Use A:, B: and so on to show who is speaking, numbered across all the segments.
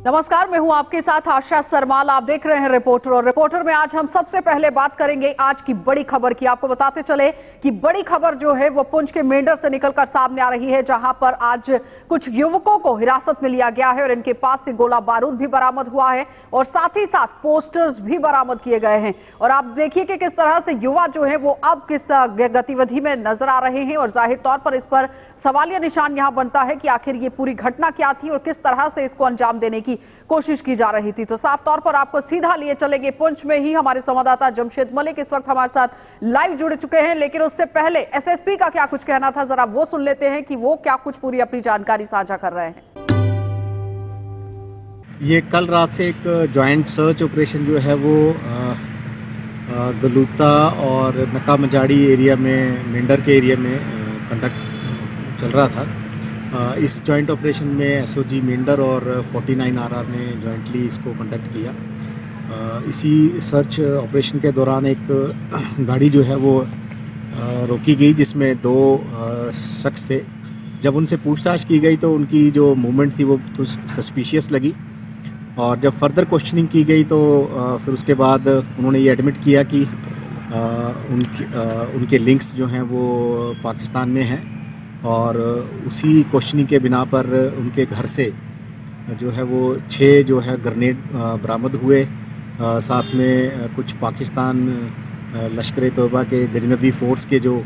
A: नमस्कार, मैं हूं आपके साथ आशा सरमाल। आप देख रहे हैं रिपोर्टर, और रिपोर्टर में आज हम सबसे पहले बात करेंगे आज की बड़ी खबर की। आपको बताते चले कि बड़ी खबर जो है वो पुंछ के मेंढर से निकलकर सामने आ रही है, जहां पर आज कुछ युवकों को हिरासत में लिया गया है और इनके पास से गोला बारूद भी बरामद हुआ है और साथ ही साथ पोस्टर्स भी बरामद किए गए हैं। और आप देखिए कि किस तरह से युवा जो है वो अब किस गतिविधि में नजर आ रहे हैं, और जाहिर तौर पर इस पर सवालिया निशान यहां बनता है कि आखिर ये पूरी घटना क्या थी और किस तरह से इसको अंजाम देने की कोशिश की जा रही थी। तो साफ तौर पर आपको सीधा लिए चलेंगे पुंछ में ही। हमारे संवाददाता जमशेद मलिक इस वक्त हमारे साथ लाइव जुड़ चुके हैं, लेकिन उससे पहले एसएसपी का क्या कुछ कहना था, जरा वो सुन लेते हैं कि वो क्या कुछ पूरी अपनी जानकारी साझा कर रहे हैं।
B: ये कल रात से एक जॉइंट सर्च ऑपरेशन जो है वो गलूता और नका मजाड़ी एरिया में, मेंढर के एरिया में कंडक्ट चल रहा था। इस जॉइंट ऑपरेशन में एसओजी मेंढर और 49 आरआर ने जॉइंटली इसको कंडक्ट किया। इसी सर्च ऑपरेशन के दौरान एक गाड़ी जो है वो रोकी गई, जिसमें दो शख्स थे। जब उनसे पूछताछ की गई तो उनकी जो मूवमेंट थी वो तो सस्पिशियस लगी, और जब फर्दर क्वेश्चनिंग की गई तो फिर उसके बाद उन्होंने ये एडमिट किया कि उनके लिंक्स जो हैं वो पाकिस्तान में हैं, और उसी क्वेश्चनिंग के बिना पर उनके घर से जो है वो 6 जो है ग्रेनेड बरामद हुए। साथ में कुछ पाकिस्तान लश्कर-ए-तौबा के गजनबी फोर्स के जो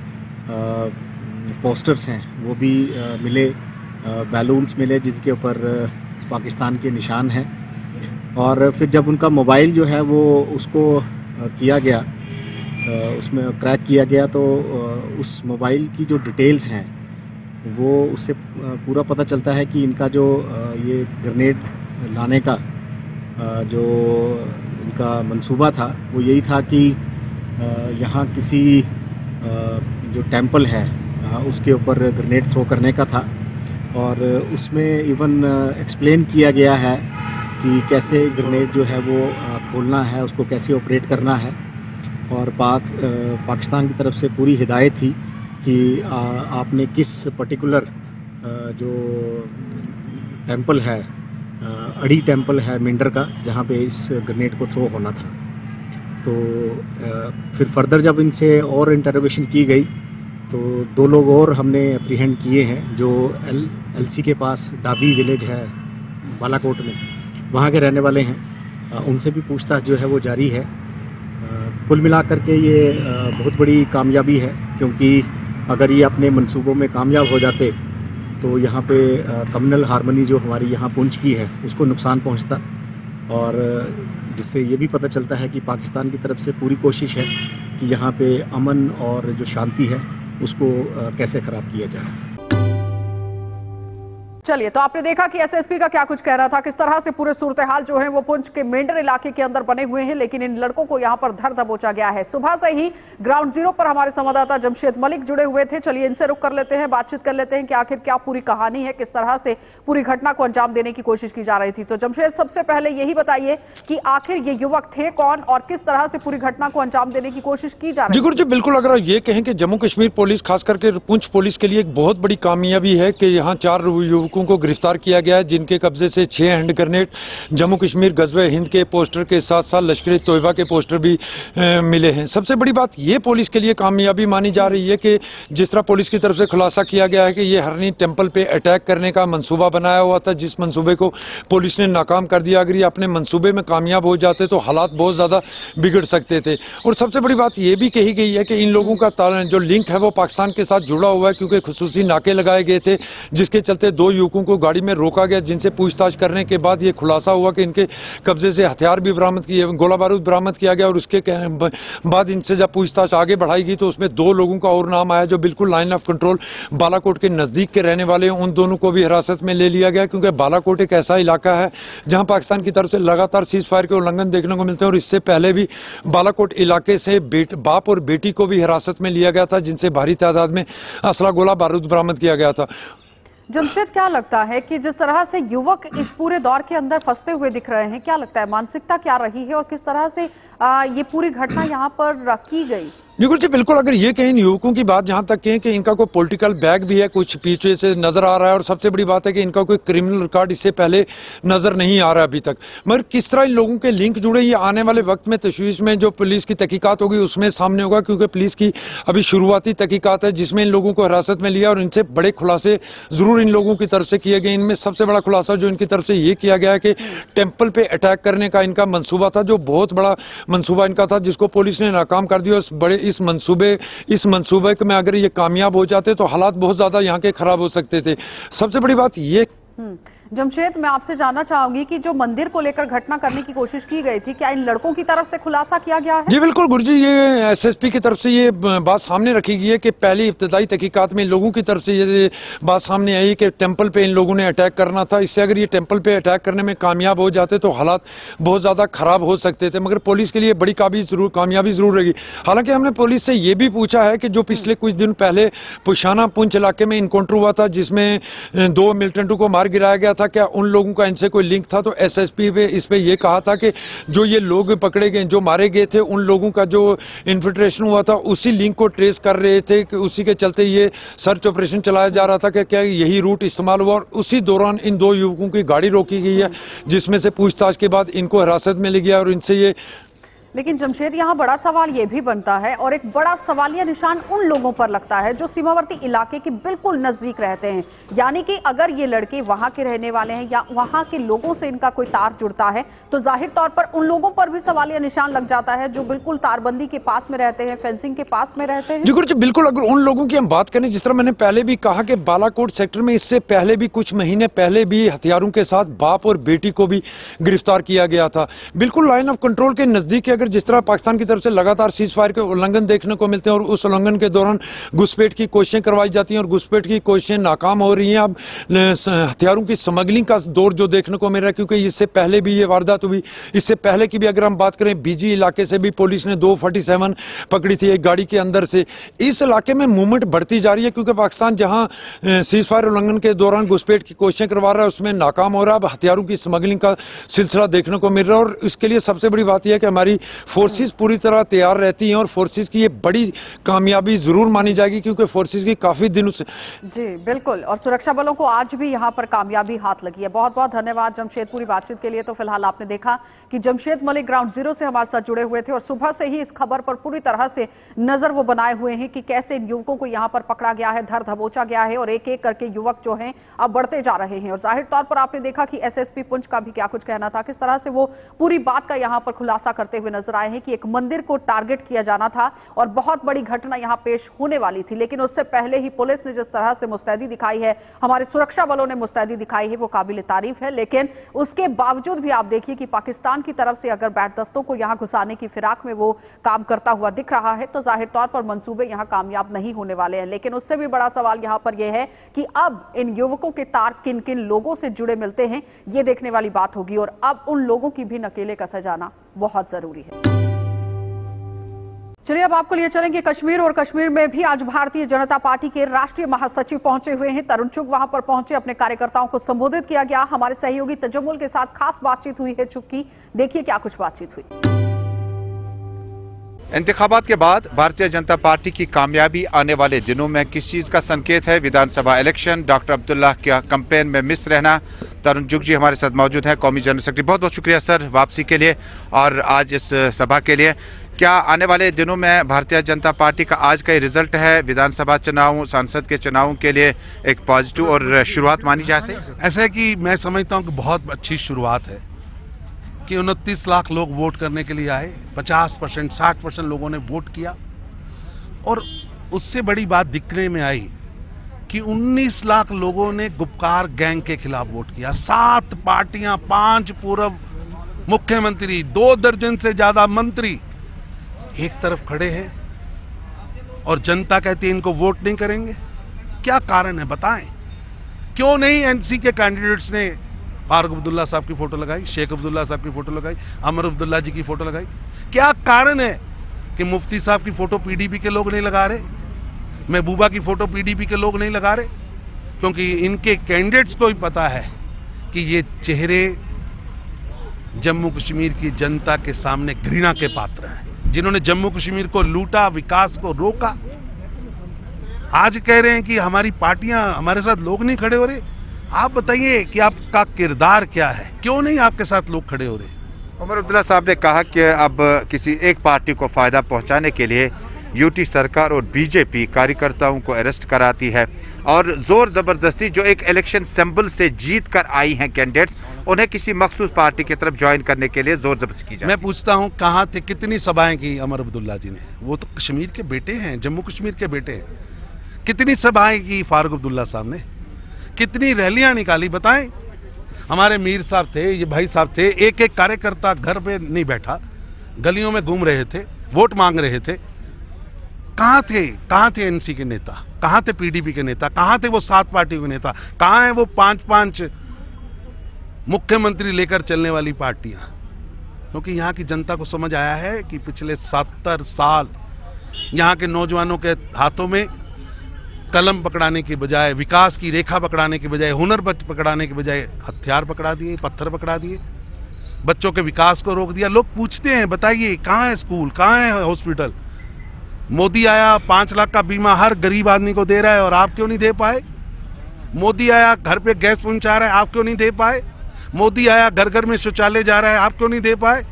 B: पोस्टर्स हैं वो भी मिले, बैलून्स मिले जिनके ऊपर पाकिस्तान के निशान हैं। और फिर जब उनका मोबाइल जो है वो उसको किया गया, उसमें क्रैक किया गया, तो उस मोबाइल की जो डिटेल्स हैं वो उससे पूरा पता चलता है कि इनका जो ये ग्रेनेड लाने का जो इनका मंसूबा था वो यही था कि यहाँ किसी जो टेंपल है उसके ऊपर ग्रेनेड थ्रो करने का था। और उसमें इवन एक्सप्लेन किया गया है कि कैसे ग्रेनेड जो है वो खोलना है, उसको कैसे ऑपरेट करना है। और पाकिस्तान की तरफ से पूरी हिदायत थी कि आपने किस पर्टिकुलर जो टेंपल है, अड़ी टेंपल है मेंढर का, जहाँ पे इस ग्रेनेड को थ्रो होना था। तो फिर फर्दर जब इनसे और इंटरोगेशन की गई तो 2 लोग और हमने अप्रीहेंड किए हैं, जो एलसी के पास डाबी विलेज है बालाकोट में, वहाँ के रहने वाले हैं। उनसे भी पूछताछ जो है वो जारी है। कुल मिलाकर के ये बहुत बड़ी कामयाबी है, क्योंकि अगर ये अपने मंसूबों में कामयाब हो जाते तो यहाँ पे कम्युनल हार्मनी जो हमारी यहाँ पुंछ की है उसको नुकसान पहुँचता, और जिससे ये भी पता चलता है कि पाकिस्तान की तरफ से पूरी कोशिश है कि यहाँ पे अमन और जो शांति है उसको कैसे ख़राब किया जा सके।
A: चलिए, तो आपने देखा कि एसएसपी का क्या कुछ कह रहा था, किस तरह से पूरे सूरत हाल जो है वो पुंछ के मेंढर इलाके के अंदर बने हुए हैं, लेकिन इन लड़कों को यहां पर धर दबोचा गया है। सुबह से ही ग्राउंड जीरो पर हमारे संवाददाता जमशेद मलिक जुड़े हुए थे। चलिए, इनसे रुक कर लेते हैं, बातचीत कर लेते हैं कि आखिर क्या पूरी कहानी है, किस तरह से पूरी घटना को अंजाम देने की कोशिश की जा रही थी। तो जमशेद, सबसे पहले यही बताइए कि आखिर ये युवक थे कौन और किस तरह से पूरी घटना को अंजाम देने की कोशिश की जा रही
C: जी? जी बिल्कुल, अगर ये कहें कि जम्मू कश्मीर पुलिस, खास करके पुंछ पुलिस के लिए एक बहुत बड़ी कामयाबी है कि यहाँ 4 युवकों को गिरफ्तार किया गया है, जिनके कब्जे से 6 हैंड ग्रेनेड, जम्मू कश्मीर गजवे हिंद के पोस्टर के साथ साथ लश्कर-ए-तौबा के पोस्टर भी मिले हैं। सबसे बड़ी बात ये पुलिस के लिए कामयाबी मानी जा रही है कि जिस तरह पुलिस की तरफ से खुलासा किया गया है कि ये हरनी टेंपल पे अटैक करने का मंसूबा बनाया हुआ था, जिस मंसूबे को पुलिस ने नाकाम कर दिया। अगर ये अपने मंसूबे में कामयाब हो जाते तो हालात बहुत ज़्यादा बिगड़ सकते थे। और सबसे बड़ी बात ये भी कही गई है कि इन लोगों का जो लिंक है वो पाकिस्तान के साथ जुड़ा हुआ है, क्योंकि खुसूसी नाके लगाए गए थे, जिसके चलते 2 युवकों को गाड़ी में रोका गया, जिनसे पूछताछ करने के बाद ये खुलासा हुआ कि इनके कब्जे से हथियार भी बरामद किए, गोला बारूद बरामद किया गया। और उसके बाद इनसे जब पूछताछ आगे बढ़ाई गई तो उसमें 2 लोगों का और नाम आया जो बिल्कुल लाइन ऑफ कंट्रोल बालाकोट के नज़दीक के रहने वाले हैं। उन दोनों को भी हिरासत में ले लिया गया, क्योंकि बालाकोट एक ऐसा इलाका है जहां पाकिस्तान की तरफ से लगातार सीज फायर के उल्लंघन देखने को मिलते हैं। और इससे पहले भी बालाकोट इलाके से बाप और बेटी को भी हिरासत में लिया गया था, जिनसे भारी तादाद में असला गोला बारूद बरामद किया गया था।
A: जमशेद, क्या लगता है कि जिस तरह से युवक इस पूरे दौर के अंदर फंसते हुए दिख रहे हैं, क्या लगता है मानसिकता क्या रही है और किस तरह से ये पूरी घटना यहाँ पर की गई?
C: निकुल जी बिल्कुल, अगर ये कहें युवकों की बात जहां तक कहें कि इनका कोई पॉलिटिकल बैग भी है, कुछ पीछे से नजर आ रहा है, और सबसे बड़ी बात है कि इनका कोई क्रिमिनल रिकॉर्ड इससे पहले नजर नहीं आ रहा अभी तक, मगर किस तरह इन लोगों के लिंक जुड़े ये आने वाले वक्त में तशवीश में जो पुलिस की तहकीकात होगी उसमें सामने होगा, क्योंकि पुलिस की अभी शुरुआती तहकीकात है जिसमें इन लोगों को हिरासत में लिया और इनसे बड़े खुलासे जरूर इन लोगों की तरफ से किए गए। इनमें सबसे बड़ा खुलासा जो इनकी तरफ से ये किया गया है कि टेम्पल पे अटैक करने का इनका मंसूबा था, जो बहुत बड़ा मंसूबा इनका था, जिसको पुलिस ने नाकाम कर दिया। इस मंसूबे में अगर ये कामयाब हो जाते तो हालात बहुत ज्यादा यहाँ के खराब हो सकते थे। सबसे बड़ी बात ये
A: जमशेद, मैं आपसे जानना चाहूंगी कि जो मंदिर को लेकर घटना करने की कोशिश की गई थी, क्या इन लड़कों की तरफ से खुलासा किया गया है?
C: जी बिल्कुल गुरुजी, ये एसएसपी की तरफ से ये बात सामने रखी गई है कि पहली इब्तदाई तहकीकात में इन लोगों की तरफ से ये बात सामने आई कि टेंपल पे इन लोगों ने अटैक करना था। इससे अगर ये टेंपल पे अटैक करने में कामयाब हो जाते तो हालात बहुत ज़्यादा खराब हो सकते थे, मगर पुलिस के लिए बड़ी कामयाबी जरूर रहेगी। हालांकि हमने पुलिस से ये भी पूछा है कि जो पिछले कुछ दिन पहले पुशाना पुंछ इलाके में इनकाउंटर हुआ था जिसमें 2 मिलिटेंटों को मार गिराया गया था, क्या उन लोगों का इनसे कोई लिंक था? तो एसएसपी पे इस पे ये कहा था कि जो ये लोग पकड़े गए, जो मारे गए थे, उन लोगों का जो इन्फिल्ट्रेशन हुआ था उसी लिंक को ट्रेस कर रहे थे कि उसी के चलते ये सर्च ऑपरेशन चलाया जा रहा था कि क्या यही रूट इस्तेमाल हुआ। और उसी दौरान इन 2 युवकों की गाड़ी रोकी गई है जिसमें से पूछताछ के बाद इनको हिरासत में लिया गया और इनसे ये।
A: लेकिन जमशेद, यहाँ बड़ा सवाल ये भी बनता है और एक बड़ा सवालिया निशान उन लोगों पर लगता है जो सीमावर्ती इलाके के बिल्कुल नजदीक रहते हैं। यानी कि अगर ये लड़के वहां के रहने वाले हैं या वहां के लोगों से इनका कोई तार जुड़ता है तो जाहिर तौर पर उन लोगों पर भी सवालिया निशान लग जाता है जो बिल्कुल तारबंदी के पास में रहते हैं, फेंसिंग के पास में रहते हैं।
C: जी गुरुजी बिल्कुल, अगर उन लोगों की हम बात करें, जिस तरह मैंने पहले भी कहा कि बालाकोट सेक्टर में इससे पहले भी कुछ महीने पहले भी हथियारों के साथ बाप और बेटी को भी गिरफ्तार किया गया था, बिल्कुल लाइन ऑफ कंट्रोल के नजदीक। अगर जिस तरह पाकिस्तान की तरफ से लगातार सीज फायर के उल्लंघन देखने को मिलते हैं और उस उल्लंघन के दौरान घुसपैठ की कोशिशें करवाई जाती हैं और घुसपैठ की कोशिशें नाकाम हो रही हैं। अब हथियारों की स्मगलिंग का दौर जो देखने को मिल रहा है, क्योंकि इससे पहले भी ये वारदात हुई, इससे पहले की भी अगर हम बात करें, बीजी इलाके से भी पुलिस ने 247 पकड़ी थी एक गाड़ी के अंदर से। इस इलाके में मूवमेंट बढ़ती जा रही है क्योंकि पाकिस्तान जहां सीज फायर उल्लंघन के दौरान घुसपैठ की कोशिशें करवा रहा है उसमें नाकाम हो रहा है। अब हथियारों की स्मगलिंग का सिलसिला देखने को मिल रहा है और इसके लिए सबसे बड़ी बात यह है कि हमारी फोर्सेस पूरी तरह तैयार रहती हैं और फोर्सेस की ये बड़ी कामयाबी जरूर मानी जाएगी क्योंकि फोर्सेस की काफी दिनों से।
A: जी बिल्कुल, और सुरक्षा बलों को आज भी यहां पर कामयाबी हाथ लगी है। बहुत बहुत धन्यवाद जमशेद पूरी बातचीत के लिए। तो फिलहाल आपने देखा कि जमशेद मलिक ग्राउंड जीरो से हमारे साथ जुड़े हुए थे और सुबह से ही इस खबर पर पूरी तरह से नजर वो बनाए हुए हैं कि कैसे इन युवकों को यहां पर पकड़ा गया है, धर दबोचा गया है और एक एक करके युवक जो हैं अब बढ़ते जा रहे हैं। और जाहिर तौर पर आपने देखा कि एसएसपी पुंछ का भी क्या कुछ कहना था, किस तरह से वो पूरी बात का यहां पर खुलासा करते हुए नजर आए हैं कि एक मंदिर को टारगेट किया जाना था और बहुत बड़ी घटना यहां पेश होने वाली थी, लेकिन उससे पहले ही पुलिस ने जिस तरह से मुस्तैदी दिखाई है, हमारे सुरक्षा बलों ने मुस्तैदी दिखाई है, वो काबिल तारीफ है। लेकिन उसके बावजूद भी आप देखिए कि पाकिस्तान की तरफ से अगर बैठदस्तों को यहां घुसाने की फिराक में वो काम करता हुआ दिख रहा है तो जाहिर तौर पर मंसूबे यहां कामयाब नहीं होने वाले हैं। लेकिन उससे भी बड़ा सवाल यहां पर यह है कि अब इन युवकों के तार किन किन लोगों से जुड़े मिलते हैं, ये देखने वाली बात होगी और अब उन लोगों की भी नकेले कसा जाना बहुत जरूरी है। चलिए अब आपको लिए चलेंगे कश्मीर, और कश्मीर में भी आज भारतीय जनता पार्टी के राष्ट्रीय महासचिव पहुंचे हुए हैं। तरुण चुग वहां पर पहुंचे, अपने कार्यकर्ताओं को संबोधित किया गया। हमारे सहयोगी तजम्मुल के साथ खास बातचीत हुई है चुग की, देखिए क्या कुछ बातचीत हुई।
D: इंतखाबात के बाद भारतीय जनता पार्टी की कामयाबी आने वाले दिनों में किस चीज़ का संकेत है? विधानसभा इलेक्शन, डॉक्टर अब्दुल्ला के कैंपेन में मिस रहना। तरुण चुग जी हमारे साथ मौजूद हैं, कौमी जनरल सेक्रेटरी। बहुत बहुत शुक्रिया सर वापसी के लिए और आज इस सभा के लिए। क्या आने वाले दिनों में भारतीय जनता पार्टी का आज का ये रिजल्ट है विधानसभा चुनाव, सांसद के चुनावों के लिए एक पॉजिटिव और शुरुआत मानी जा सकती?
E: ऐसा है कि मैं समझता हूँ कि बहुत अच्छी शुरुआत है कि 29 लाख लोग वोट करने के लिए आए, 50% 60% लोगों ने वोट किया और उससे बड़ी बात दिखने में आई कि 19 लाख लोगों ने गुपकार गैंग के खिलाफ वोट किया। 7 पार्टियां, 5 पूर्व मुख्यमंत्री, 2 दर्जन से ज्यादा मंत्री एक तरफ खड़े हैं और जनता कहती है इनको वोट नहीं करेंगे। क्या कारण है बताएं? क्यों नहीं एनसी के कैंडिडेट्स ने फारूक अब्दुल्ला साहब की फोटो लगाई, शेख अब्दुल्ला साहब की फोटो लगाई, अमर अब्दुल्ला जी की फोटो लगाई? क्या कारण है कि मुफ्ती साहब की फोटो पीडीपी के लोग नहीं लगा रहे, महबूबा की फोटो पीडीपी के लोग नहीं लगा रहे? क्योंकि इनके कैंडिडेट्स को ही पता है कि ये चेहरे जम्मू कश्मीर की जनता के सामने घृणा के पात्र हैं, जिन्होंने जम्मू कश्मीर को लूटा, विकास को रोका। आज कह रहे हैं कि हमारी पार्टियां, हमारे साथ लोग नहीं खड़े हो रहे। आप बताइए कि आपका किरदार क्या है, क्यों नहीं आपके साथ लोग खड़े हो रहे?
D: उमर अब्दुल्ला साहब ने कहा कि अब किसी एक पार्टी को फायदा पहुंचाने के लिए यूटी सरकार और बीजेपी कार्यकर्ताओं को अरेस्ट कराती है और जोर जबरदस्ती जो एक इलेक्शन सिंबल से जीत कर आई हैं कैंडिडेट्स, उन्हें किसी मखसूस पार्टी की तरफ ज्वाइन करने के लिए जोर जबरदस्ती की जाती है।
E: मैं पूछता हूं, कहां थे, कितनी सभाएं की उमर अब्दुल्ला जी ने? वो तो कश्मीर के बेटे हैं, जम्मू कश्मीर के बेटे हैं। कितनी सभाएं की फारूक अब्दुल्ला साहब ने? कितनी रैलियां निकाली? बताएं। हमारे मीर साहब थे, ये भाई साहब थे, एक एक कार्यकर्ता घर पे नहीं बैठा, गलियों में घूम रहे थे, वोट मांग रहे थे। कहाँ थे एनसी के नेता? कहाँ थे पीडीपी के नेता? कहाँ थे वो 7 पार्टियों के नेता? कहाँ हैं वो 5-5 मुख्यमंत्री लेकर चलने वाली पार्टियां? क्योंकि यहाँ की जनता को समझ आया है कि पिछले 70 साल यहाँ के नौजवानों के हाथों में कलम पकड़ाने के बजाय, विकास की रेखा पकड़ाने के बजाय, हुनर पकड़ाने के बजाय हथियार पकड़ा दिए, पत्थर पकड़ा दिए, बच्चों के विकास को रोक दिया। लोग पूछते हैं, बताइए कहाँ है स्कूल, कहाँ है हॉस्पिटल? मोदी आया, 5 लाख का बीमा हर गरीब आदमी को दे रहा है और आप क्यों नहीं दे पाए? मोदी आया, घर पे गैस पहुंचा रहा है, आप क्यों नहीं दे पाए? मोदी आया, घर घर में शौचालय जा रहा है, आप क्यों नहीं दे पाए?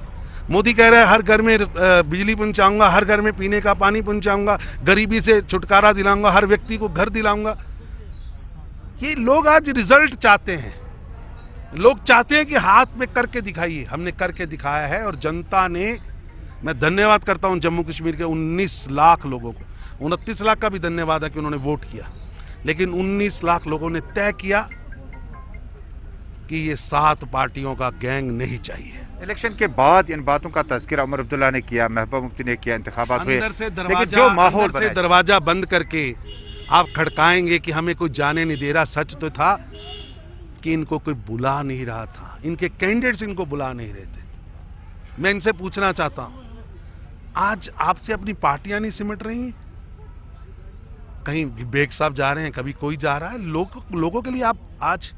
E: मोदी कह रहा है हर घर में बिजली पहुंचाऊंगा, हर घर में पीने का पानी पहुंचाऊंगा, गरीबी से छुटकारा दिलाऊंगा, हर व्यक्ति को घर दिलाऊंगा। ये लोग आज रिजल्ट चाहते हैं। लोग चाहते हैं कि हाथ में करके दिखाइए। हमने करके दिखाया है और जनता ने, मैं धन्यवाद करता हूं जम्मू कश्मीर के 19 लाख लोगों को। 29 लाख का भी धन्यवाद है कि उन्होंने वोट किया, लेकिन 19 लाख लोगों ने तय किया कि ये 7 पार्टियों का गैंग नहीं चाहिए।
D: इलेक्शन के बाद इन बातों का तज़किरा उमर अब्दुल्ला ने किया, महबूबा मुफ्ती ने किया, इंतखाबात हुए,
E: अंदर से
D: दरवाजा
E: बंद करके आप खड़काएंगे कि हमें कोई जाने नहीं दे रहा। सच तो था कि इनको कोई बुला नहीं रहा था, इनके कैंडिडेट्स इनको बुला नहीं रहे थे। मैं इनसे पूछना चाहता हूं, आज आपसे अपनी पार्टियां नहीं सिमट रही हैं? कहीं बेग साहब जा रहे हैं, कभी कोई जा रहा है। लोगों के लिए आप आज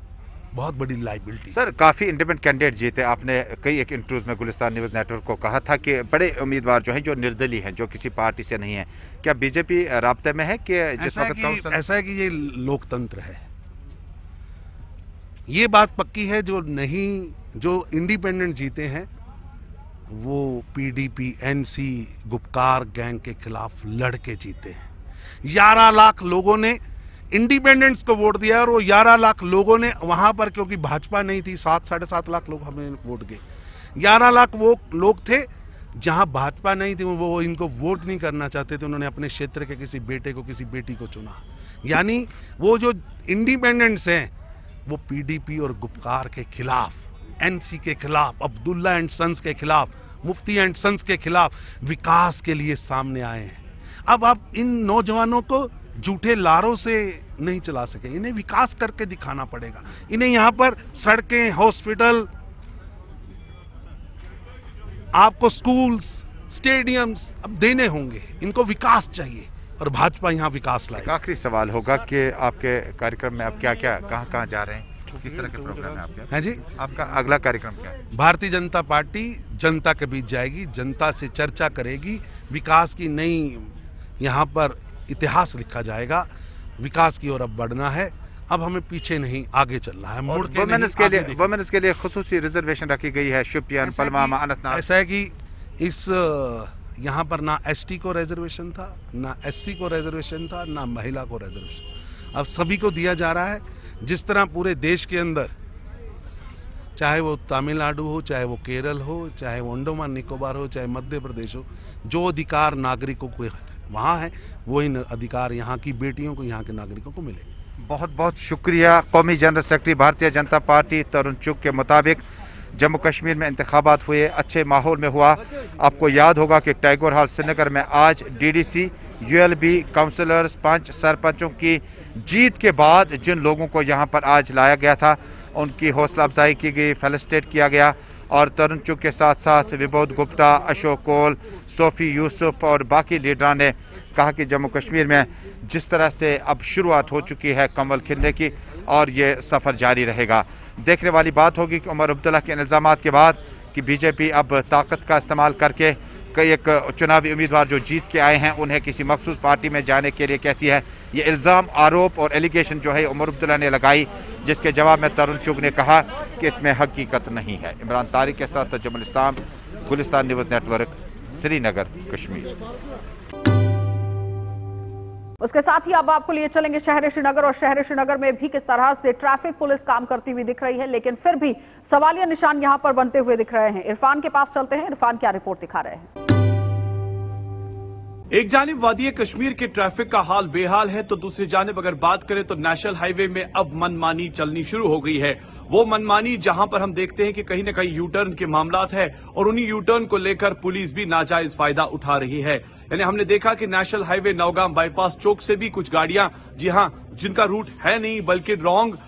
E: बहुत बड़ी लाइबिलिटी।
D: सर, काफ़ी इंडिपेंडेंट कैंडिडेट जीते। आपने कई एक इंटरव्यूज में गुलिस्तान न्यूज़ नेटवर्क को कहा था कि बड़े उम्मीदवार जो हैं जो निर्दलीय हैं, जो किसी पार्टी से नहीं है। क्या बीजेपी राब्ते में है कि
E: ऐसा है कि ये लोकतंत्र है? ये बात पक्की है, जो इंडिपेंडेंट जीते हैं वो पीडीपी, एनसी, गुपकार गैंग के खिलाफ लड़के जीते हैं। 11 लाख लोगों ने इंडिपेंडेंट्स को वोट दिया और वो 11 लाख लोगों ने वहां पर, क्योंकि भाजपा नहीं थी, 7-7.5 लाख लोग हमें वोट गए। 11 लाख वो लोग थे जहां भाजपा नहीं थी, वो इनको वोट नहीं करना चाहते थे। उन्होंने अपने क्षेत्र के किसी बेटे को, किसी बेटी को चुना। यानी वो जो इंडिपेंडेंट्स हैं वो पीडीपी और गुपकार के खिलाफ, एनसी के खिलाफ, अब्दुल्ला एंड सन्स के खिलाफ, मुफ्ती एंड सन्स के खिलाफ विकास के लिए सामने आए हैं। अब आप इन नौजवानों को झूठे लारों से नहीं चला सके, इन्हें विकास करके दिखाना पड़ेगा। इन्हें यहाँ पर सड़कें, हॉस्पिटल, आपको स्कूल्स, स्टेडियम्स अब देने होंगे। इनको विकास चाहिए और भाजपा यहाँ विकास लाए।
D: आखिरी सवाल होगा कि आपके कार्यक्रम में आप क्या कहाँ जा रहे हैं, किस तरह के प्रोग्राम है आपके?
E: हैं जी,
D: आपका अगला कार्यक्रम क्या है?
E: भारतीय जनता पार्टी जनता के बीच जाएगी, जनता से चर्चा करेगी, विकास की नई यहाँ पर इतिहास लिखा जाएगा। विकास की ओर अब बढ़ना है, अब हमें पीछे नहीं आगे चलना है। मुड़ के
D: वुमेन्स के लिए खुसूसी रिजर्वेशन रखी गई है, शुपियान, पुलवामा, अनंतनाग।
E: ऐसा है कि इस यहाँ पर ना एसटी को रिजर्वेशन था, ना एससी को रिजर्वेशन था, ना महिला को रिजर्वेशन। अब सभी को दिया जा रहा है। जिस तरह पूरे देश के अंदर, चाहे वो तमिलनाडु हो, चाहे वो केरल हो, चाहे वो अंडमान निकोबार हो, चाहे मध्य प्रदेश हो, जो अधिकार नागरिकों को वहाँ है वो इन अधिकार यहाँ की बेटियों को, यहाँ के नागरिकों को मिले।
D: बहुत बहुत शुक्रिया। कौमी general secretary Bharatiya Janata party तरुण चुग के मुताबिक जम्मू कश्मीर में इंतखाबात हुए, अच्छे माहौल में हुआ। आपको याद होगा कि टैगोर हॉल श्रीनगर में आज डीडीसी, यूएलबी, काउंसलर्स, पंच, सरपंचों की जीत के बाद जिन लोगों को यहाँ पर आज लाया गया था उनकी हौसला अफजाई की गई, फेलिसिटेट किया गया। और तरुण चुग के साथ साथ विबोध गुप्ता, अशोक कोल, सोफी यूसुफ और बाकी लीडरान ने कहा कि जम्मू कश्मीर में जिस तरह से अब शुरुआत हो चुकी है कमल खिलने की, और ये सफ़र जारी रहेगा। देखने वाली बात होगी कि उमर अब्दुल्ला के इल्ज़ामात के बाद कि बीजेपी अब ताकत का इस्तेमाल करके एक चुनावी उम्मीदवार जो जीत के आए हैं उन्हें किसी मखसूस पार्टी में जाने के लिए कहती है। ये इल्ज़ाम, आरोप और एलिगेशन जो है उमर अब्दुल्ला ने लगाई, जिसके जवाब में तरुण चुग ने कहा कि इसमें हकीकत नहीं है। इमरान तारिक के साथ तजुम्मुल इस्लाम, गुलिस्तान न्यूज़ नेटवर्क, श्रीनगर, कश्मीर।
A: उसके साथ ही अब आपको लिए चलेंगे शहर श्रीनगर, और शहर श्रीनगर में भी किस तरह से ट्रैफिक पुलिस काम करती हुई दिख रही है, लेकिन फिर भी सवालिया निशान यहां पर बनते हुए दिख रहे हैं। इरफान के पास चलते हैं। इरफान क्या रिपोर्ट दिखा रहे हैं?
F: एक जानिब वादी कश्मीर के ट्रैफिक का हाल बेहाल है, तो दूसरी जानिब अगर बात करें तो नेशनल हाईवे में अब मनमानी चलनी शुरू हो गई है। वो मनमानी जहां पर हम देखते हैं कि कहीं न कहीं यू टर्न के मामलात है, और उन्हीं यू टर्न को लेकर पुलिस भी नाजायज फायदा उठा रही है। यानी हमने देखा कि नेशनल हाईवे नौगाम बाईपास चौक से भी कुछ गाड़ियां, जी हां, जिनका रूट है नहीं बल्कि रॉन्ग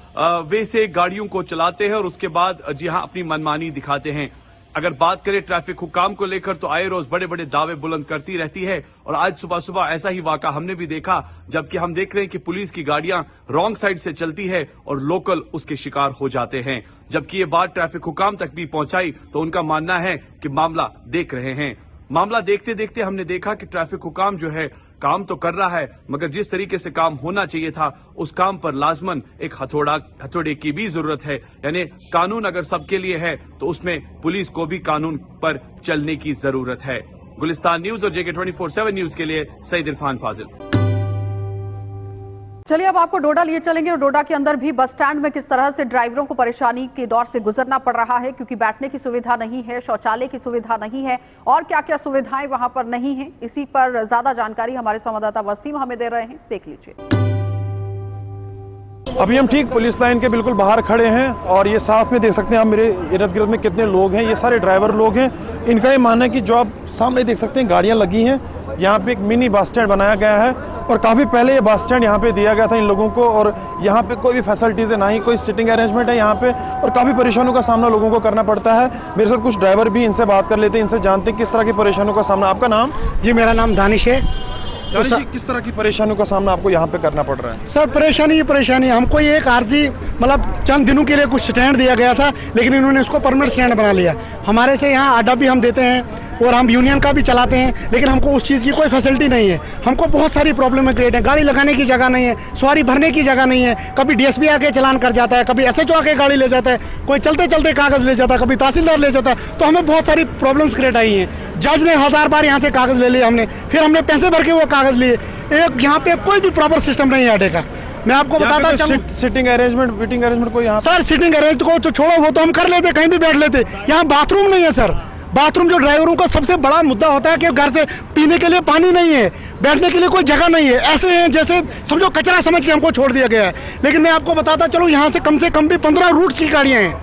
F: वे से गाड़ियों को चलाते हैं और उसके बाद जी हां अपनी मनमानी दिखाते हैं। अगर बात करें ट्रैफिक हुकाम को लेकर तो आए रोज बड़े बड़े दावे बुलंद करती रहती है, और आज सुबह सुबह ऐसा ही वाकया हमने भी देखा, जबकि हम देख रहे हैं कि पुलिस की गाड़ियां रॉन्ग साइड से चलती है और लोकल उसके शिकार हो जाते हैं। जबकि ये बात ट्रैफिक हुकाम तक भी पहुंचाई तो उनका मानना है कि मामला देख रहे हैं। मामला देखते देखते हमने देखा कि ट्रैफिक हुकाम जो है काम तो कर रहा है, मगर जिस तरीके से काम होना चाहिए था उस काम पर लाजमन एक हथौड़े की भी जरूरत है। यानी कानून अगर सबके लिए है तो उसमें पुलिस को भी कानून पर चलने की जरूरत है। गुलिस्तान न्यूज और JK 24/7 न्यूज के लिए सईद इरफान फाजिल।
A: चलिए अब आपको डोडा लिए चलेंगे, और डोडा के अंदर भी बस स्टैंड में किस तरह से ड्राइवरों को परेशानी के दौर से गुजरना पड़ रहा है, क्योंकि बैठने की सुविधा नहीं है, शौचालय की सुविधा नहीं है, और क्या क्या सुविधाएं वहां पर नहीं है। इसी पर ज्यादा जानकारी हमारे संवाददाता वसीम हमें दे रहे हैं, देख लीजिए।
G: अभी हम ठीक पुलिस लाइन के बिल्कुल बाहर खड़े हैं, और ये साथ में देख सकते हैं आप मेरे इर्द गिर्द में कितने लोग हैं। ये सारे ड्राइवर लोग हैं। इनका ये मानना है कि जो आप सामने देख सकते हैं गाड़ियां लगी हैं, यहाँ पे एक मिनी बस स्टैंड बनाया गया है, और काफ़ी पहले ये बस स्टैंड यहाँ पे दिया गया था इन लोगों को, और यहाँ पे कोई भी फैसिलिटीज़ है, ना ही कोई सिटिंग अरेंजमेंट है यहाँ पे, और काफ़ी परेशानियों का सामना लोगों को करना पड़ता है। मेरे साथ कुछ ड्राइवर भी, इनसे बात कर लेते हैं, इनसे जानते हैं किस तरह की परेशानियों का सामना। आपका नाम?
H: जी, मेरा नाम दानिश है।
G: दानिश जी, किस तरह की परेशानियों का सामना आपको यहाँ पे करना पड़ रहा है?
H: सर परेशानी हमको ये एक आरजी मतलब चंद दिनों के लिए कुछ स्टैंड दिया गया था, लेकिन इन्होंने इसको परमानेंट स्टैंड बना लिया। हमारे से यहाँ अड्डा भी हम देते हैं और हम यूनियन का भी चलाते हैं, लेकिन हमको उस चीज़ की कोई फैसिलिटी नहीं है। हमको बहुत सारी प्रॉब्लम क्रिएट है। गाड़ी लगाने की जगह नहीं है, सवारी भरने की जगह नहीं है। कभी DSP आके चलान कर जाता है, कभी SHO आके गाड़ी ले जाता है, कोई चलते चलते कागज़ ले जाता है, कभी तहसीलदार ले जाता है। तो हमें बहुत सारी प्रॉब्लम्स क्रिएट आई हैं। जज ने 1000 बार यहाँ से कागज़ ले लिए हमने, फिर हमने पैसे भर के वो कागज़ लिए। एक यहाँ पे कोई भी प्रॉपर सिस्टम नहीं है अड्डे का। मैं आपको बताता हूँ,
G: सिटिंग अरेंजमेंट, वेटिंग अरेंजमेंट कोई यहाँ?
H: सर सिटिंग अरेंज को तो छोड़ो, वो तो हम कर लेते, कहीं भी बैठ लेते। यहाँ बाथरूम नहीं है सर। बाथरूम जो ड्राइवरों का सबसे बड़ा मुद्दा होता है कि घर से पीने के लिए पानी नहीं है, बैठने के लिए कोई जगह नहीं है। ऐसे हैं जैसे समझो कचरा समझ के हमको छोड़ दिया गया है। लेकिन मैं आपको बताता चलो, यहाँ से कम भी 15 रूट्स की गाड़ियाँ हैं।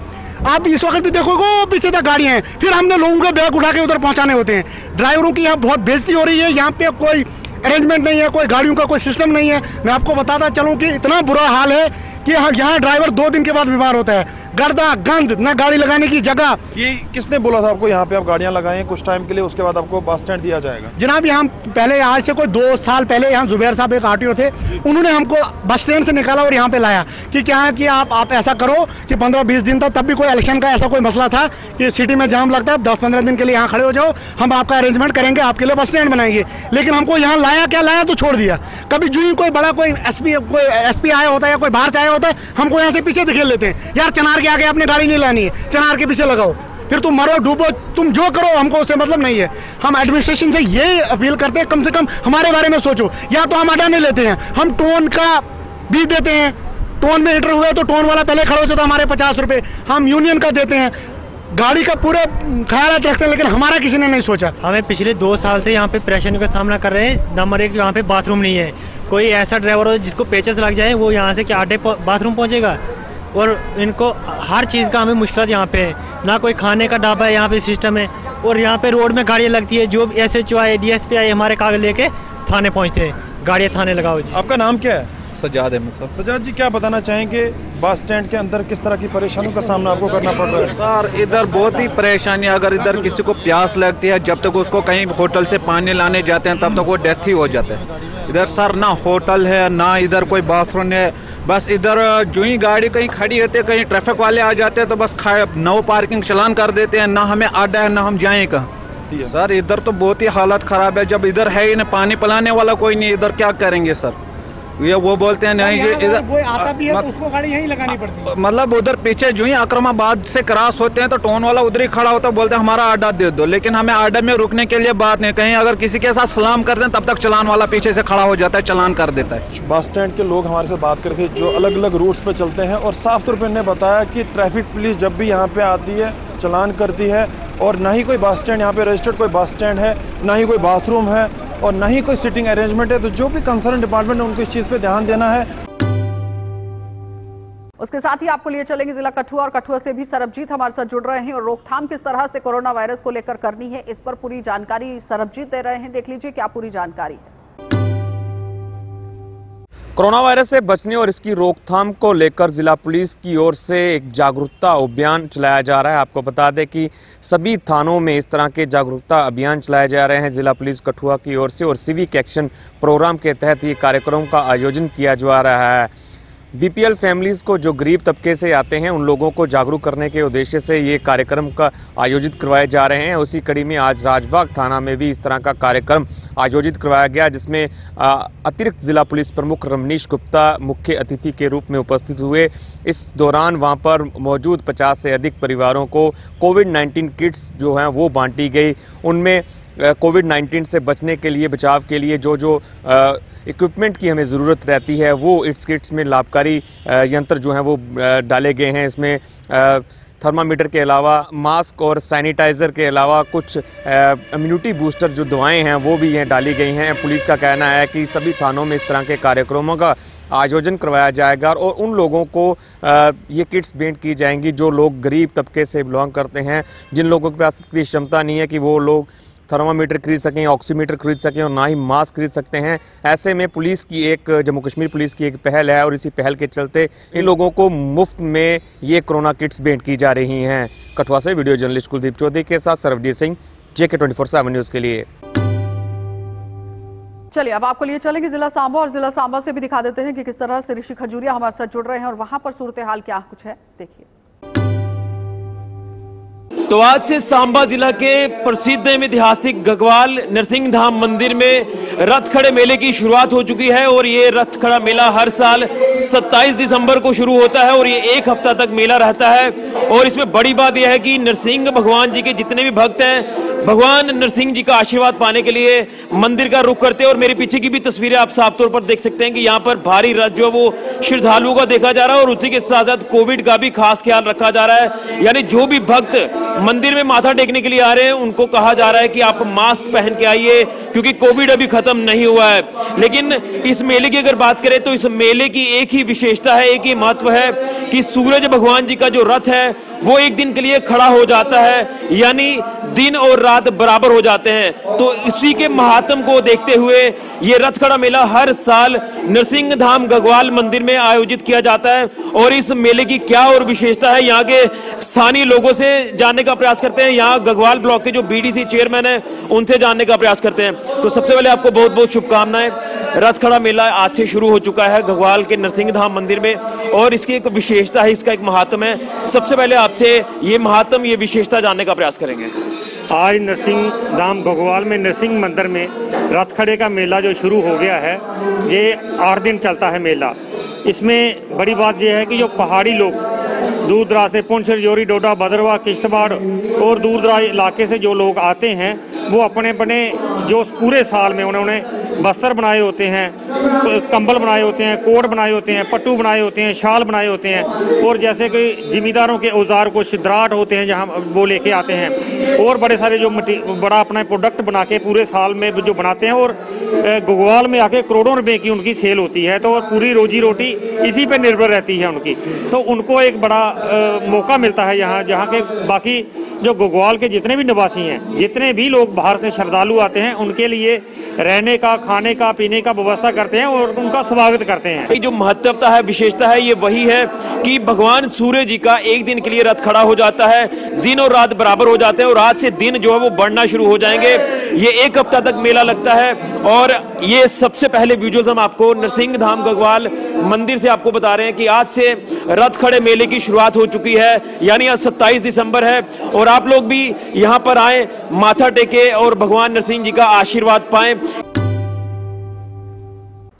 H: आप इस वक्त भी देखोगे पीछे तक गाड़ियाँ हैं, फिर हमने लोगों के बैग उठा के उधर पहुँचाने होते हैं। ड्राइवरों की यहाँ बहुत बेइज्जती हो रही है। यहाँ पे कोई अरेंजमेंट नहीं है, कोई गाड़ियों का कोई सिस्टम नहीं है। मैं आपको बताता चलूँ कि इतना बुरा हाल है कि यहाँ ड्राइवर 2 दिन के बाद बीमार होता है। गर्दा गंद, न गाड़ी लगाने की जगह।
G: ये किसने बोला था आपको यहाँ पे आप गाड़ियाँ लगाएं कुछ टाइम के लिए, उसके बाद आपको बस स्टैंड दिया जाएगा?
H: जनाब, यहाँ पहले आज से कोई 2 साल पहले यहाँ जुबैर साहब एक RTO थे, उन्होंने हमको बस स्टैंड से निकाला और यहाँ पे लाया कि क्या है कि आप ऐसा करो कि 15-20 दिन तक, तब भी कोई इलेक्शन का ऐसा कोई मसला था कि सिटी में जाम लगता है, 10-15 दिन के लिए यहाँ खड़े हो जाओ, हम आपका अरेंजमेंट करेंगे, आपके लिए बस स्टैंड बनाएंगे। लेकिन हमको यहाँ लाया तो छोड़ दिया। कभी जो ही कोई बड़ा कोई SP आया होता है या कोई बाहर से आया होता है, हमको यहाँ से पीछे धकेल लेते हैं। यार चनार के आगे अपनी गाड़ी नहीं लानी है, चनार के पीछे लगाओ, फिर तुम मरो डूबो, तुम जो करो, हमको उससे मतलब नहीं है। हम एडमिनिस्ट्रेशन से ये अपील करते हैं, कम से कम हमारे बारे में सोचो। या तो हम अड्डा नहीं लेते हैं, हम टोन का भी देते हैं। टोन में इंटर हुए तो टोन वाला पहले खड़े हो जाता, हमारे 50 रुपये हम यूनियन का देते हैं। गाड़ी का पूरा ख्याल रखते हैं, लेकिन हमारा किसी ने नहीं सोचा।
I: हमें पिछले 2 साल से यहाँ पे परेशानियों का सामना कर रहे हैं। नंबर 1, यहाँ पे बाथरूम नहीं है। कोई ऐसा ड्राइवर हो जिसको पेचेस लग जाए, वो यहाँ से क्या अड्डे बाथरूम पहुँचेगा? और इनको हर चीज़ का हमें मुश्किल यहाँ पे है। ना कोई खाने का ढाबा है यहाँ पे सिस्टम है, और यहाँ पे रोड में गाड़ियाँ लगती है। जो SHO आए, DSP आए, हमारे कागज लेके थाने पहुँचते हैं, गाड़ियाँ थाने लगाओ जी।
G: आपका नाम क्या है?
J: सजाद अहमद साहब।
G: सजाद जी, क्या बताना चाहेंगे बस स्टैंड के अंदर किस तरह की परेशानियों का सामना आपको करना पड़ रहा है?
J: सर इधर बहुत ही परेशानी। अगर इधर किसी को प्यास लगती है, जब तक उसको कहीं होटल से पानी लाने जाते हैं तब तक वो डेथ ही हो जाता है। इधर सर ना होटल है, ना इधर कोई बाथरूम है। बस इधर जो ही गाड़ी कहीं खड़ी होती है, कहीं ट्रैफिक वाले आ जाते हैं तो बस नो पार्किंग चलान कर देते हैं। ना हमें अड्डा है, ना हम जाएँ कहाँ।
G: जाती है?
J: सर इधर तो बहुत ही हालत खराब है, जब इधर है ही नहीं, पानी पिलाने वाला कोई नहीं, इधर क्या करेंगे सर? ये वो बोलते हैं नहीं, इधर
H: कोई आता भी है तो उसको गाड़ी यहीं लगानी पड़ती है।
J: मतलब उधर पीछे जो ही अकरमाबाद से क्रॉस होते हैं तो टोन वाला उधर ही खड़ा होता है, बोलते हैं हमारा अड्डा दे दो, लेकिन हमें अड्डे में रुकने के लिए बात नहीं, कहीं अगर किसी के साथ सलाम करते हैं तब तक चलान वाला पीछे से खड़ा हो जाता है, चलान कर देता है।
G: बस स्टैंड के लोग हमारे साथ बात करते थे जो अलग अलग रूट्स पे चलते हैं, और साफ तौर पे उन्होंने बताया कि ट्रैफिक पुलिस जब भी यहाँ पे आती है चलान करती है, और ना ही कोई बस स्टैंड यहाँ पे रजिस्टर्ड कोई बस स्टैंड है, ना ही कोई बाथरूम है, और ना ही कोई सिटिंग अरेंजमेंट है। तो जो भी कंसर्न डिपार्टमेंट है उनको इस चीज़ पे ध्यान देना है।
A: उसके साथ ही आपको लिए चलेंगे जिला कठुआ, और कठुआ से भी सरबजीत हमारे साथ जुड़ रहे हैं और रोकथाम किस तरह से कोरोना वायरस को लेकर करनी है, इस पर पूरी जानकारी सरबजीत दे रहे हैं। देख लीजिए क्या पूरी जानकारी है।
K: कोरोना वायरस से बचने और इसकी रोकथाम को लेकर जिला पुलिस की ओर से एक जागरूकता अभियान चलाया जा रहा है। आपको बता दें कि सभी थानों में इस तरह के जागरूकता अभियान चलाए जा रहे हैं जिला पुलिस कठुआ की ओर से, और सिविक एक्शन प्रोग्राम के तहत ये कार्यक्रम का आयोजन किया जा रहा है। बीपीएल फैमिलीज को जो गरीब तबके से आते हैं उन लोगों को जागरूक करने के उद्देश्य से ये कार्यक्रम का आयोजित करवाए जा रहे हैं। उसी कड़ी में आज राजबाग थाना में भी इस तरह का कार्यक्रम आयोजित करवाया गया, जिसमें अतिरिक्त जिला पुलिस प्रमुख रमनीश गुप्ता मुख्य अतिथि के रूप में उपस्थित हुए। इस दौरान वहां पर मौजूद 50 से अधिक परिवारों को कोविड-19 किट्स जो हैं वो बांटी गई। उनमें कोविड-19 से बचने के लिए, बचाव के लिए जो इक्विपमेंट की हमें ज़रूरत रहती है वो इट्स किट्स में लाभकारी यंत्र जो हैं वो डाले गए हैं। इसमें थर्मामीटर के अलावा मास्क और सैनिटाइज़र के अलावा कुछ इम्यूनिटी बूस्टर जो दवाएं हैं वो भी यहाँ डाली गई हैं। पुलिस का कहना है कि सभी थानों में इस तरह के कार्यक्रमों का आयोजन करवाया जाएगा और उन लोगों को ये किट्स भेंट की जाएंगी जो लोग गरीब तबके से बिलोंग करते हैं, जिन लोगों के पास इतनी क्षमता नहीं है कि वो लोग थर्मामीटर खरीद सकें, ऑक्सीमीटर खरीद सकें और ना ही मास्क खरीद सकते हैं। ऐसे में पुलिस की एक, जम्मू कश्मीर पुलिस की एक पहल है और इसी पहल के चलते इन लोगों को मुफ्त में ये कोरोना किट्स भेंट की जा रही हैं। कठुआ से वीडियो जर्नलिस्ट कुलदीप चौधरी के साथ सरबजीत सिंह, JK 24/7 न्यूज़ के लिए।
A: चलिए अब आपको लिए चलेंगे जिला सांबा, और जिला सांबा से भी दिखा देते हैं कि किस तरह से ऋषि खजूरिया हमारे साथ जुड़ रहे हैं और वहां पर सूरत हाल क्या कुछ है, देखिए।
L: तो आज से सांबा जिला के प्रसिद्ध ऐतिहासिक गगवाल नरसिंह धाम मंदिर में रथ खड़े मेले की शुरुआत हो चुकी है, और ये रथ खड़ा मेला हर साल 27 दिसंबर को शुरू होता है और ये एक हफ्ता तक मेला रहता है। और इसमें बड़ी बात यह है कि नरसिंह भगवान जी के जितने भी भक्त हैं, भगवान नरसिंह जी का आशीर्वाद पाने के लिए मंदिर का रुख करते हैं। और मेरे पीछे की भी तस्वीरें आप साफ तौर पर देख सकते हैं कि यहाँ पर भारी रथ जो वो श्रद्धालुओं का देखा जा रहा है, और उसी के साथ साथ कोविड का भी खास ख्याल रखा जा रहा है। यानी जो भी भक्त मंदिर में माथा टेकने के लिए आ रहे हैं उनको कहा जा रहा है कि आप मास्क पहन के आइए, क्योंकि कोविड अभी खत्म नहीं हुआ है। लेकिन इस मेले की अगर बात करें तो इस मेले की एक ही विशेषता है, एक ही महत्व है कि सूरज भगवान जी का जो रथ है वो एक दिन के लिए खड़ा हो जाता है, यानी दिन और रात बराबर हो जाते हैं। तो इसी के महात्म को देखते हुए ये रथ खड़ा मेला हर साल नरसिंह धाम गगवाल मंदिर में आयोजित किया जाता है। और इस मेले की क्या और विशेषता है, यहाँ के स्थानीय लोगों से जानने का प्रयास करते हैं। यहाँ गगवाल ब्लॉक के जो BDC चेयरमैन है उनसे जानने का प्रयास करते हैं। तो सबसे पहले आपको बहुत बहुत शुभकामनाएं। रथ खड़ा मेला आज से शुरू हो चुका है गगवाल के नरसिंह धाम मंदिर में, और इसकी एक विशेषता है, इसका एक महात्म है। सबसे पहले आपसे ये महात्म, ये विशेषता जानने का प्रयास करेंगे।
I: आज नरसिंह धाम गगवाल में नरसिंह मंदिर में रथ खड़े का मेला जो शुरू हो गया है, ये 8 दिन चलता है मेला। इसमें बड़ी बात यह है कि जो पहाड़ी लोग दूर दराज से, पुंछ, राजौरी, डोडा, भद्रवाह, किश्तवाड़ और दूर दराज इलाके से जो लोग आते हैं वो अपने अपने जो पूरे साल में उन्होंने बस्तर बनाए होते हैं, कंबल बनाए होते हैं, कोट बनाए होते हैं, पट्टू बनाए होते हैं, शाल बनाए होते हैं, और जैसे कि जिमीदारों के औजार कुछ दराट होते हैं जहां वो लेके आते हैं, और बड़े सारे जो बड़ा अपना प्रोडक्ट बना के पूरे साल में जो बनाते हैं, और गगवाल में आके करोड़ों रुपए की उनकी सेल होती है। तो पूरी रोजी रोटी इसी पे निर्भर रहती है उनकी। तो उनको एक बड़ा मौका मिलता है यहाँ, जहाँ के बाकी जो गगवाल के जितने भी निवासी हैं, जितने भी लोग बाहर से श्रद्धालु आते हैं, उनके लिए रहने का, खाने का, पीने का व्यवस्था करते हैं और उनका स्वागत करते हैं।
L: जो महत्वता है, विशेषता है, ये वही है कि भगवान सूर्य जी का एक दिन के लिए रथ खड़ा हो जाता है, दिन और रात बराबर हो जाते हैं और आज से दिन जो है वो बढ़ना शुरू हो जाएंगे। ये एक हफ्ता तक मेला लगता है और ये सबसे पहले विजुअल्स हम आपको नरसिंह धाम गगवाल मंदिर से आपको बता रहे हैं कि आज से रथ खड़े मेले की शुरुआत हो चुकी है, यानी आज 27 दिसंबर है और आप लोग भी यहाँ पर आए, माथा टेके और भगवान नरसिंह जी का आशीर्वाद पाएं।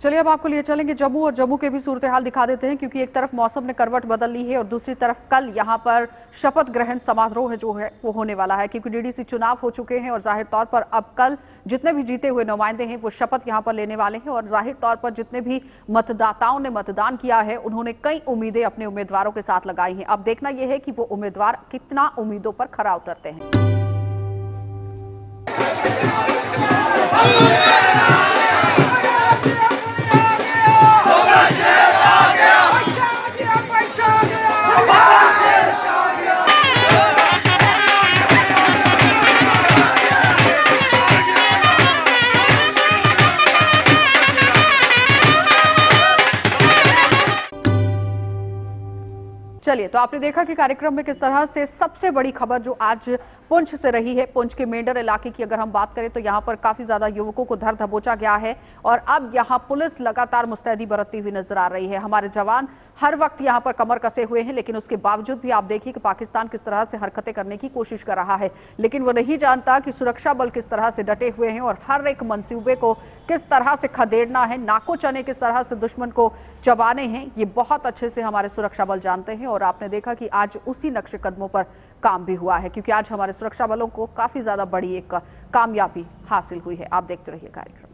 A: चलिए अब आपको लिए चलेंगे जम्मू और जम्मू के भी सूरत हाल दिखा देते हैं, क्योंकि एक तरफ मौसम ने करवट बदल ली है और दूसरी तरफ कल यहां पर शपथ ग्रहण समारोह जो है वो होने वाला है, क्योंकि डीडीसी चुनाव हो चुके हैं और जाहिर तौर पर अब कल जितने भी जीते हुए नुमाइंदे हैं वो शपथ यहां पर लेने वाले हैं और जाहिर तौर पर जितने भी मतदाताओं ने मतदान किया है उन्होंने कई उम्मीदें अपने उम्मीदवारों के साथ लगाई हैं। अब देखना यह है कि वो उम्मीदवार कितना उम्मीदों पर खरा उतरते हैं। चलिए, तो आपने देखा कि कार्यक्रम में किस तरह से सबसे बड़ी खबर जो आज पुंछ से रही है, पुंछ के मेंढर इलाके की अगर हम बात करें तो यहां पर काफी ज्यादा युवकों को धर दबोचा गया है और अब यहां पुलिस लगातार मुस्तैदी बरतती हुई नजर आ रही है। हमारे जवान हर वक्त यहां पर कमर कसे हुए हैं, लेकिन उसके बावजूद भी आप देखिए कि पाकिस्तान किस तरह से हरकतें करने की कोशिश कर रहा है, लेकिन वो नहीं जानता कि सुरक्षा बल किस तरह से डटे हुए हैं और हर एक मंसूबे को किस तरह से खदेड़ना है, नाको चने किस तरह से दुश्मन को चबाने हैं, ये बहुत अच्छे से हमारे सुरक्षा बल जानते हैं। और आपने देखा कि आज उसी नक्शे कदमों पर काम भी हुआ है, क्योंकि आज हमारे सुरक्षा बलों को काफी ज्यादा बड़ी एक कामयाबी हासिल हुई है। आप देखते रहिए कार्यक्रम।